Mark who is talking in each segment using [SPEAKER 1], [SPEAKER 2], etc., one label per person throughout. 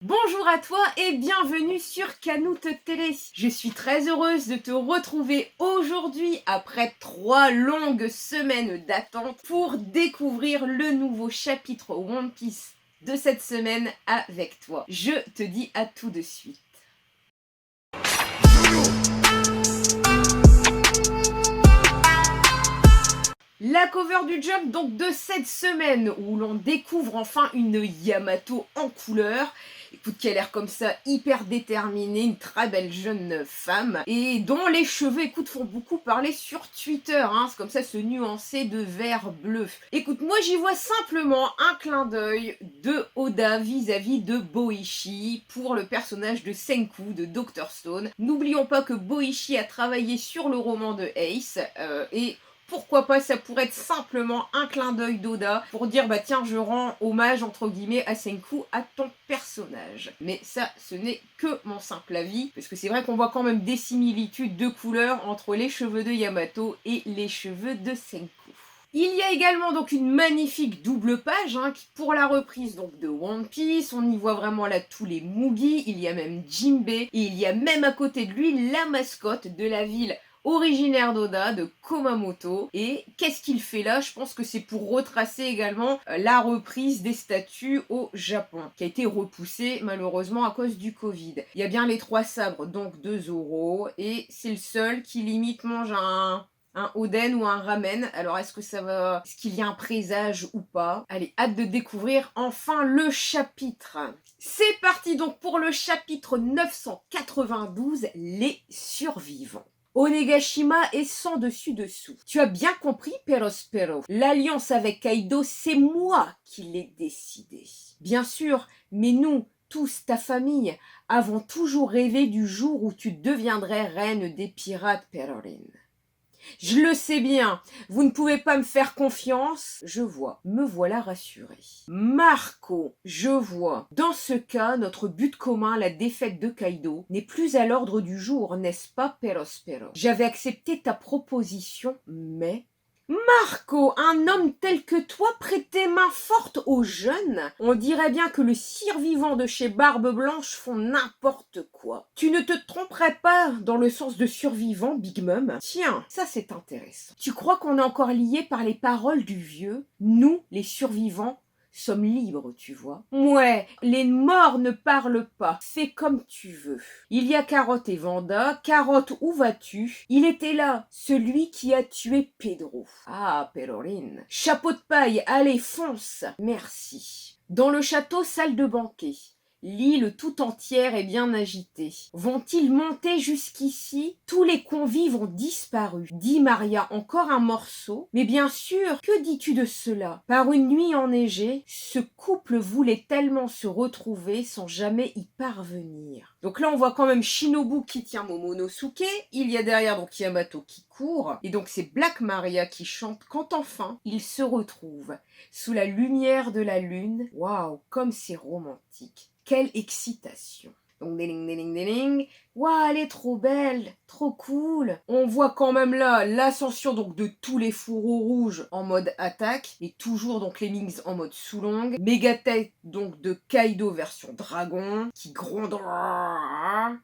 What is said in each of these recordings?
[SPEAKER 1] Bonjour à toi et bienvenue sur Canute Télé. Je suis très heureuse de te retrouver aujourd'hui après 3 longues semaines d'attente pour découvrir le nouveau chapitre One Piece de cette semaine avec toi. Je te dis à tout de suite. La cover du Jump donc de cette semaine où l'on découvre enfin une Yamato en couleur. Écoute, qui a l'air comme ça hyper déterminée, une très belle jeune femme et dont les cheveux, écoute, font beaucoup parler sur Twitter, hein, c'est comme ça se nuancer de vert bleu. Écoute, moi j'y vois simplement un clin d'œil de Oda vis-à-vis de Boichi pour le personnage de Senku de Dr. Stone. N'oublions pas que Boichi a travaillé sur le roman de Ace et pourquoi pas, ça pourrait être simplement un clin d'œil d'Oda pour dire bah tiens, je rends hommage entre guillemets à Senku, à ton personnage. Mais ça, ce n'est que mon simple avis, parce que c'est vrai qu'on voit quand même des similitudes de couleurs entre les cheveux de Yamato et les cheveux de Senku. Il y a également donc une magnifique double page pour la reprise donc de One Piece. On y voit vraiment là tous les Mugi, il y a même Jinbe et il y a même à côté de lui la mascotte de la ville originaire d'Oda, de Kumamoto. Et qu'est-ce qu'il fait là? Je pense que c'est pour retracer également la reprise des statues au Japon, qui a été repoussée malheureusement à cause du Covid. Il y a bien les 3 sabres donc de Zoro, et c'est le seul qui limite mange un oden ou un ramen. Alors est-ce que ça va... Est-ce qu'il y a un présage ou pas? Allez, hâte de découvrir enfin le chapitre. C'est parti donc pour le chapitre 992, les survivants. Onegashima est sans dessus-dessous. Tu as bien compris, Perospero. L'alliance avec Kaido, c'est moi qui l'ai décidé. Bien sûr, mais nous, tous, ta famille, avons toujours rêvé du jour où tu deviendrais reine des pirates, Perorin. Je le sais bien, vous ne pouvez pas me faire confiance. Je vois, me voilà rassuré. Marco, je vois. Dans ce cas, notre but commun, la défaite de Kaido, n'est plus à l'ordre du jour, n'est-ce pas, Perospero? J'avais accepté ta proposition, mais... Marco, un homme tel que toi prêtait main forte aux jeunes? On dirait bien que le survivant de chez Barbe Blanche font n'importe quoi. Tu ne te tromperais pas dans le sens de survivant, Big Mom? Tiens, ça c'est intéressant. Tu crois qu'on est encore liés par les paroles du vieux? Nous, les survivants, sommes libres, tu vois. Ouais, les morts ne parlent pas. Fais comme tu veux. Il y a Carotte et Vanda. Carotte, où vas-tu? Il était là, celui qui a tué Pedro. Ah, Perorin. Chapeau de paille, allez, fonce. Merci. Dans le château, salle de banquet. L'île tout entière est bien agitée. Vont-ils monter jusqu'ici? Tous les convives ont disparu. Dit Maria, encore un morceau? Mais bien sûr, que dis-tu de cela? Par une nuit enneigée, ce couple voulait tellement se retrouver sans jamais y parvenir. Donc là, on voit quand même Shinobu qui tient Momonosuke. Il y a derrière donc Yamato qui court. Et donc c'est Black Maria qui chante quand enfin ils se retrouvent sous la lumière de la lune. Waouh, comme c'est romantique. Quelle excitation. Donc, déling, déling, déling. Waouh, elle est trop belle, trop cool. On voit quand même là l'ascension donc de tous les fourreaux rouges en mode attaque et toujours donc les Mings en mode sous-longue. Megatech donc de Kaido version dragon qui gronde,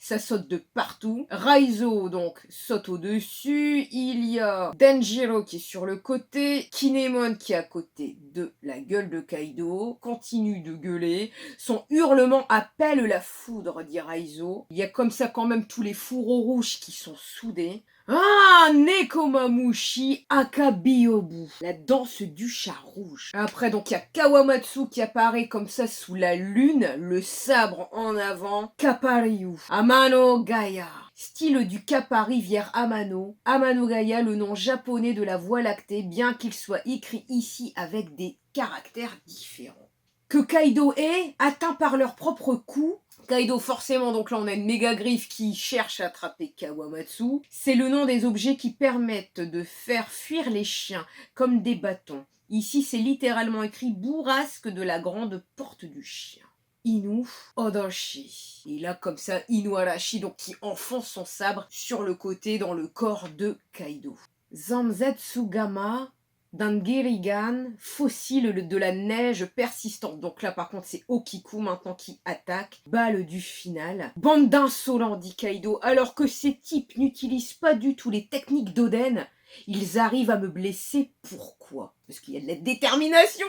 [SPEAKER 1] ça saute de partout. Raizo donc saute au-dessus. Il y a Denjiro qui est sur le côté, Kinemon qui est à côté de la gueule de Kaido, continue de gueuler. Son hurlement appelle la foudre, dit Raizo. Il y a comme ça quand même tous les fourreaux rouges qui sont soudés. Ah, Nekomamushi Akabiobu, la danse du chat rouge. Après, donc, il y a Kawamatsu qui apparaît comme ça sous la lune, le sabre en avant. Kaparyu, Amano Gaya. Style du Kappa rivière Amano. Amano Gaya, le nom japonais de la Voie lactée, bien qu'il soit écrit ici avec des caractères différents. Que Kaido est atteint par leur propre coup. Kaido, forcément, donc là on a une méga griffe qui cherche à attraper Kawamatsu. C'est le nom des objets qui permettent de faire fuir les chiens, comme des bâtons. Ici c'est littéralement écrit bourrasque de la grande porte du chien. Inu Odoshi. Et là comme ça Inuarashi donc qui enfonce son sabre sur le côté dans le corps de Kaido. Zanzetsugama d'un Gerigan, fossile de la neige persistante. Donc là par contre c'est Okiku maintenant qui attaque. Balle du final. Bande d'insolents, dit Kaido, alors que ces types n'utilisent pas du tout les techniques d'Oden. Ils arrivent à me blesser, pourquoi? Parce qu'il y a de la détermination.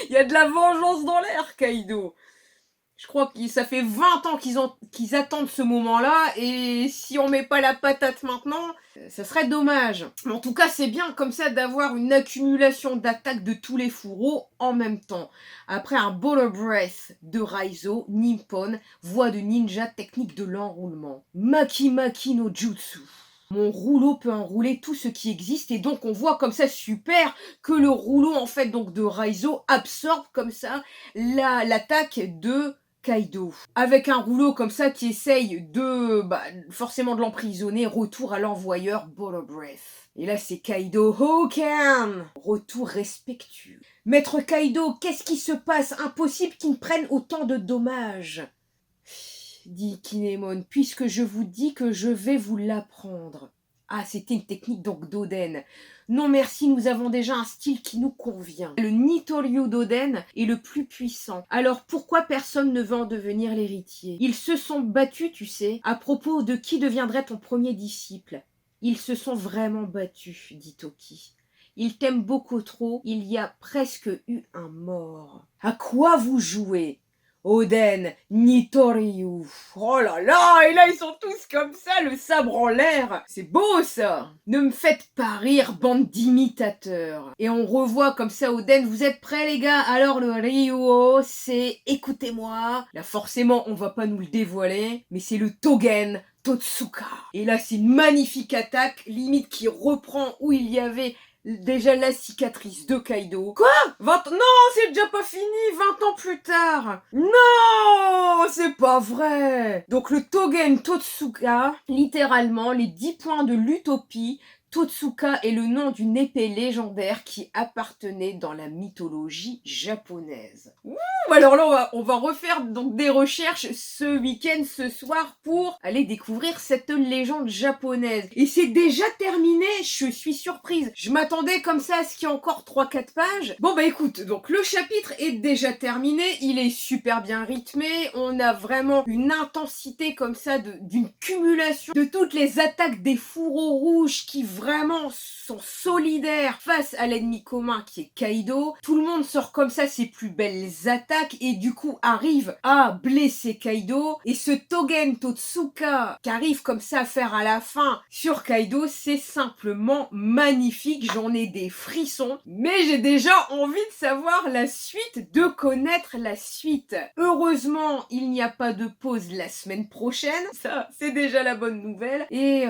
[SPEAKER 1] Il y a de la vengeance dans l'air, Kaido. Je crois que ça fait 20 ans qu'ils attendent ce moment-là, et si on met pas la patate maintenant, ça serait dommage. Mais en tout cas, c'est bien comme ça d'avoir une accumulation d'attaques de tous les fourreaux en même temps. Après un Ball Breath de Raizo, Nippon, voix de ninja, technique de l'enroulement. Maki Maki no Jutsu. Mon rouleau peut enrouler tout ce qui existe, et donc on voit comme ça super que le rouleau en fait donc de Raizo absorbe comme ça l'attaque de Kaido. Avec un rouleau comme ça qui essaye de forcément de l'emprisonner, retour à l'envoyeur Ball of Breath. Et là c'est Kaido Hokan, retour respectueux. Maître Kaido, qu'est-ce qui se passe? Impossible qu'il ne prenne autant de dommages, dit Kinemon, puisque je vous dis que je vais vous l'apprendre. Ah, c'était une technique donc d'Oden. Non merci, nous avons déjà un style qui nous convient. Le Nitoryu d'Oden est le plus puissant. Alors pourquoi personne ne veut en devenir l'héritier? Ils se sont battus, tu sais, à propos de qui deviendrait ton premier disciple. Ils se sont vraiment battus, dit Toki. Ils t'aiment beaucoup trop, il y a presque eu un mort. À quoi vous jouez? Oden, Nitoryu. Oh là là, et là ils sont tous comme ça, le sabre en l'air. C'est beau ça. Ne me faites pas rire, bande d'imitateurs. Et on revoit comme ça Oden, vous êtes prêts les gars? Alors le Ryuo, c'est écoutez-moi. Là forcément on va pas nous le dévoiler, mais c'est le Togen Totsuka. Et là c'est une magnifique attaque, limite qui reprend où il y avait déjà la cicatrice de Kaido. Quoi? Non, c'est déjà pas fini, 20 ans plus tard. Non, c'est pas vrai. Donc le Togen Totsuka, littéralement les 10 points de l'utopie. Totsuka est le nom d'une épée légendaire qui appartenait dans la mythologie japonaise. Ouh, alors là, on va refaire donc des recherches ce week-end, ce soir, pour aller découvrir cette légende japonaise. Et c'est déjà terminé, je suis surprise. Je m'attendais comme ça à ce qu'il y ait encore 3-4 pages. Bon bah écoute, donc le chapitre est déjà terminé, il est super bien rythmé, on a vraiment une intensité comme ça, d'une cumulation de toutes les attaques des fourreaux rouges qui vraiment sont solidaires face à l'ennemi commun qui est Kaido. Tout le monde sort comme ça ses plus belles attaques et du coup arrive à blesser Kaido. Et ce Togen Totsuka qui arrive comme ça à faire à la fin sur Kaido, c'est simplement magnifique. J'en ai des frissons, mais j'ai déjà envie de savoir la suite, de connaître la suite. Heureusement, il n'y a pas de pause la semaine prochaine. Ça, c'est déjà la bonne nouvelle. Et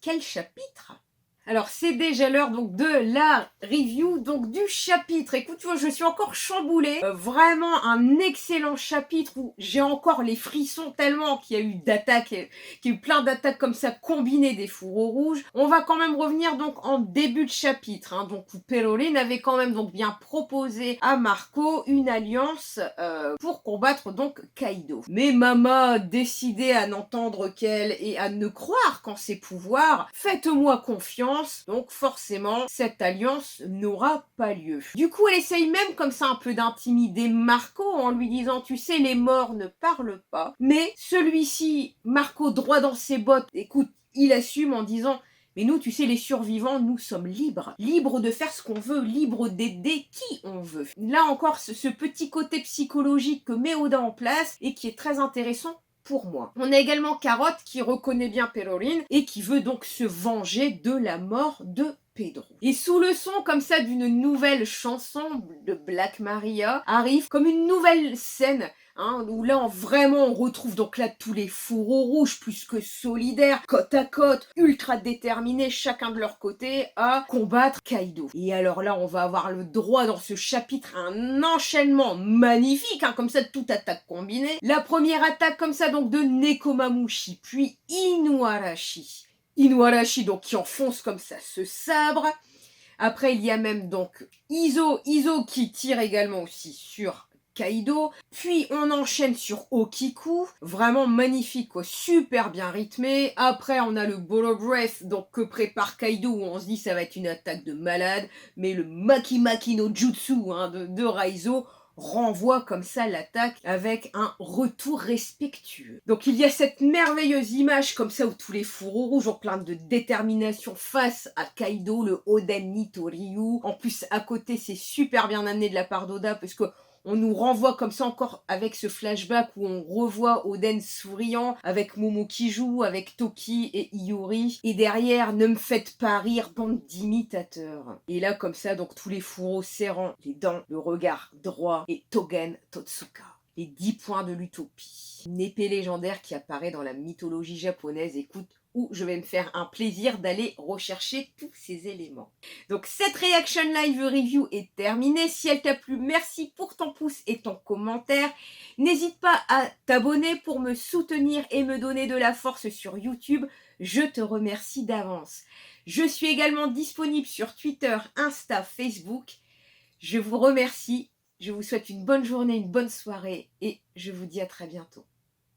[SPEAKER 1] quel chapitre! Alors c'est déjà l'heure donc de la review donc du chapitre. Écoute, tu vois, je suis encore chamboulée. Vraiment un excellent chapitre où j'ai encore les frissons tellement qu'il y a eu d'attaques, qu'il y a eu plein d'attaques comme ça combinées des fourreaux rouges. On va quand même revenir donc en début de chapitre, hein, donc où Perorine avait quand même donc bien proposé à Marco une alliance pour combattre donc Kaido. Mais Mama, décidée à n'entendre qu'elle et à ne croire qu'en ses pouvoirs, faites-moi confiance. Donc forcément, cette alliance n'aura pas lieu. Du coup, elle essaye même comme ça un peu d'intimider Marco en lui disant, tu sais, les morts ne parlent pas. Mais celui-ci, Marco droit dans ses bottes, écoute, il assume en disant, mais nous, tu sais, les survivants, nous sommes libres. Libres de faire ce qu'on veut, libres d'aider qui on veut. Là encore, ce petit côté psychologique que met Oda en place et qui est très intéressant pour moi. On a également Carotte qui reconnaît bien Perorine et qui veut donc se venger de la mort de Pedro. Et sous le son comme ça d'une nouvelle chanson de Black Maria arrive comme une nouvelle scène, hein, où là on retrouve donc là tous les fourreaux rouges plus que solidaires, côte à côte, ultra déterminés chacun de leur côté à combattre Kaido. Et alors là on va avoir le droit dans ce chapitre à un enchaînement magnifique, hein, comme ça de toute attaque combinée. La première attaque comme ça donc de Nekomamushi, puis Inuarashi. Inuarashi donc qui enfonce comme ça ce sabre. Après il y a même donc Izo qui tire également aussi sur Kaido. Puis on enchaîne sur Okiku, vraiment magnifique quoi, super bien rythmé. Après on a le Ball of Breath, donc que prépare Kaido, où on se dit ça va être une attaque de malade, mais le Maki Maki no Jutsu de Raizo renvoie comme ça l'attaque avec un retour respectueux. Donc il y a cette merveilleuse image comme ça où tous les fourreaux rouges ont plein de détermination face à Kaido, le Oden Nitoryu. En plus à côté c'est super bien amené de la part d'Oda parce que on nous renvoie comme ça encore avec ce flashback où on revoit Oden souriant avec Momo qui joue, avec Toki et Iori. Et derrière, ne me faites pas rire, bande d'imitateurs. Et là, comme ça, donc tous les fourreaux serrant les dents, le regard droit et Togen Totsuka. Les 10 points de l'utopie. Une épée légendaire qui apparaît dans la mythologie japonaise. Écoute, où je vais me faire un plaisir d'aller rechercher tous ces éléments. Donc cette reaction live review est terminée. Si elle t'a plu, merci pour ton pouce et ton commentaire. N'hésite pas à t'abonner pour me soutenir et me donner de la force sur YouTube. Je te remercie d'avance. Je suis également disponible sur Twitter, Insta, Facebook. Je vous remercie. Je vous souhaite une bonne journée, une bonne soirée et je vous dis à très bientôt.